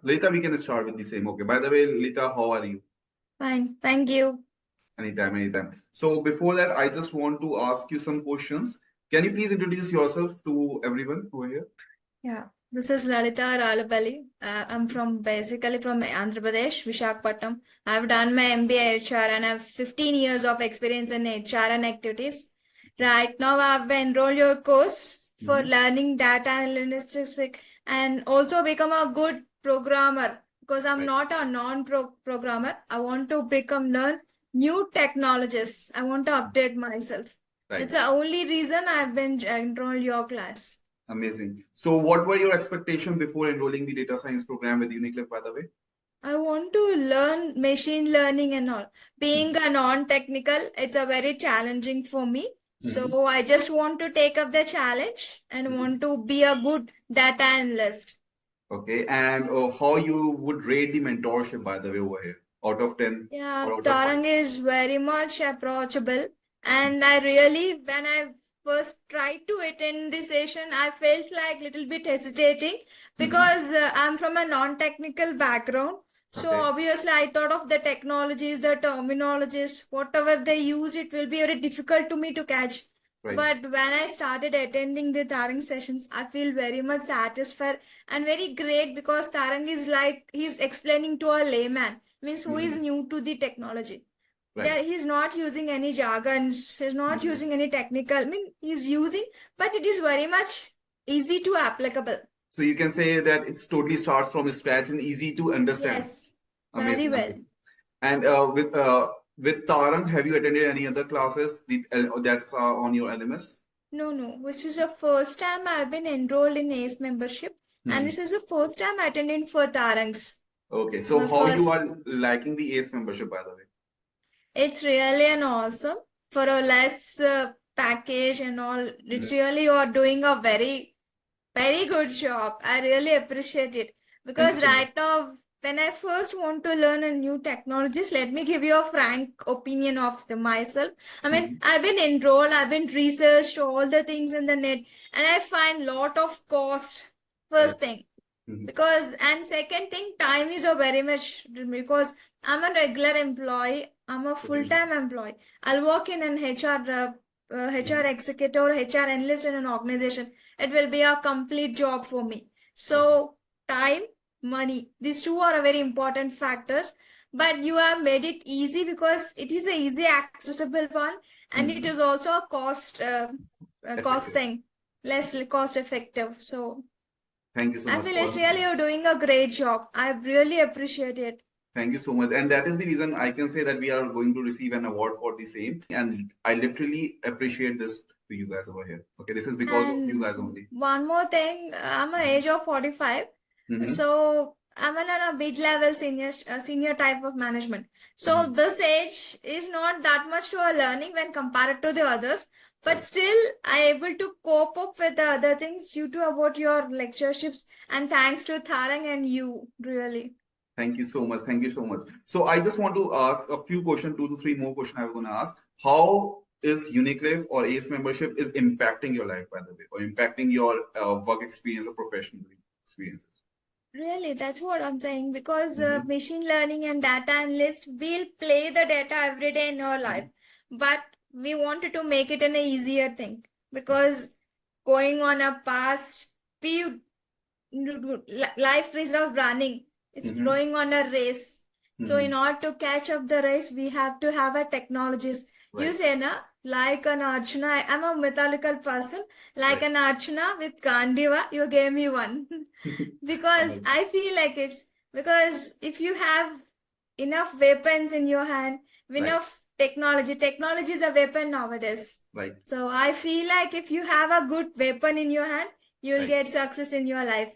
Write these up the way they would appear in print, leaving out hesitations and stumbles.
Lita, we can start with the same. Okay. By the way, Lita, how are you? Fine, thank you. Anytime, anytime. So before that, I just want to ask you some questions. Can you please introduce yourself to everyone over here? Yeah, this is Lalita Ralapalli. I'm basically from Andhra Pradesh, Visakhapatnam. I've done my MBA HR and I have 15 years of experience in HR and activities. Right now, I've enrolled your course for Mhm. learning data analytics and also become a good programmer because I'm Right, not a non-programmer. I want to learn new technologies. I want to update myself. right. That's the only reason I've been enrolled your class. Amazing. So what were your expectations before enrolling the data science program with Uniclif, by the way? I want to learn machine learning and all. Being a non-technical, it's a very challenging for me. Mhm. So I just want to take up the challenge and Mhm. want to be a good data analyst. Okay. And how you would rate the mentorship, by the way, over here? Out of 10 Yeah, or out of 5? Tarang is very much approachable. And I really, when I first tried to attend the session, I felt like little bit hesitating Mhm. because I'm from a non-technical background. So Okay. obviously I thought of the technologies, the terminologies, whatever they use, it will be very difficult to me to catch. Right. But when I started attending the Tarang sessions, I feel very much satisfied and very great because Tarang is like he's explaining to a layman, means who is Mhm. new to the technology. Right. There he's not using any jargons, he's not Mhm. using any technical. I mean, he's using, but it is very much easy to applicable. So you can say that it's totally starts from scratch and easy to understand. Yes, very Amazing, well. amazing. And with Tarang, have you attended any other classes that are on your LMS? No, no. This is the first time I've been enrolled in ACE membership, and Hmm. this is the first time attending for Tarangs. Okay, so My how you first. are liking the ACE membership, by the way? It's really an awesome for a less package and all. It's Mhm. really you are doing a very good job. I really appreciate it Thank you because so much. right now, when I first want to learn a new technologies, let me give you a frank opinion of myself. I mean, Mhm. I've been enrolled, I've been researched all the things in the net, and I find lot of cost. Right. First thing, Mhm. because and second thing, time is a very much because I'm a regular employee, I'm a Okay. full-time employee. I'll work in an HR Mhm. executive or HR analyst in an organization. It will be a complete job for me. Okay. So time, money, these two are a very important factors. But you have made it easy because it is a easy accessible one, and it Mhm. is also a cost Effective. thing, less cost effective. So Thank you so I much feel for it's really you're doing a great job. I really appreciate it. Thank you so much. And that is the reason I can say that we are going to receive an award for the same. And I literally appreciate this to you guys over here. Okay, this is because of you And guys only. one more thing, I'm a age of 45, Mm-hmm. so I'm in a mid-level senior type of management. So Mm-hmm. this age is not that much to a learning when compared to the others, but Right. still I able to cope up with the other things due to about your lectureships and thanks to Tharang and you, really. Thank you so much. Thank you so much. So I just want to ask a few questions, 2 to 3 more questions I was going to ask. How is Uniclif or ACE membership is impacting your life, by the way, or impacting your work experience or professional experiences? Really, that's what I'm saying because Mm-hmm. machine learning and data analyst will play the data every day in your life, but we wanted to make it an easier thing Right. because going on a past, we life is not running; it's Mm-hmm. going on a race. So Mm-hmm. in order to catch up the race, we have to have a technologies. You Right. say na, like an Arjuna, I'm a mythological person, like Right. an Arjuna with Gandiva, you gave me one. Because Amazing. I feel like it's because if you have enough weapons in your hand, Right. enough technology is a weapon nowadays. Right. So I feel like if you have a good weapon in your hand, you will Right. get success in your life.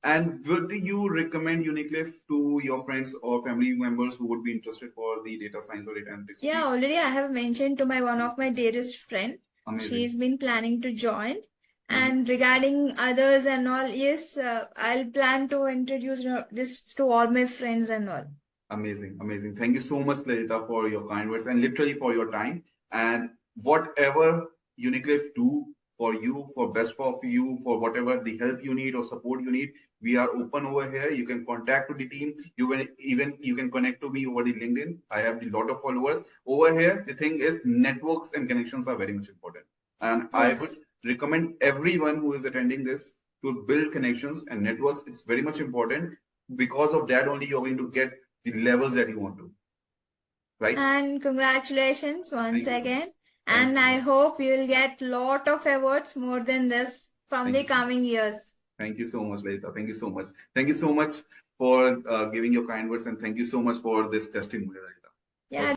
And would you recommend Uniclif to your friends or family members who would be interested for the data science or data analytics Yeah, field? already I have mentioned to my one of my dearest friend. Amazing. She's been planning to join. Mhm. And regarding others and all, yes, I'll plan to introduce this to all my friends and all. Amazing, amazing. Thank you so much, Lalita, for your kind words and literally for your time. And whatever Uniclif do for you, for best for you, for whatever the help you need or support you need. We are open over here. You can contact to the team. You can connect to me over the LinkedIn. I have a lot of followers over here. The thing is, networks and connections are very much important. And I would Yes. recommend everyone who is attending this to build connections and networks. It's very much important. Because of that only you're going to get the levels that you want to. Right? And congratulations once Thank you so much. again. Thank you And so I much. hope you'll get lot of awards more than this from Thank the you so much. coming years. Thank you so much, Lalita. Thank you so much. Thank you so much for giving your kind words, and thank you so much for this testimony, Lalita. Yeah.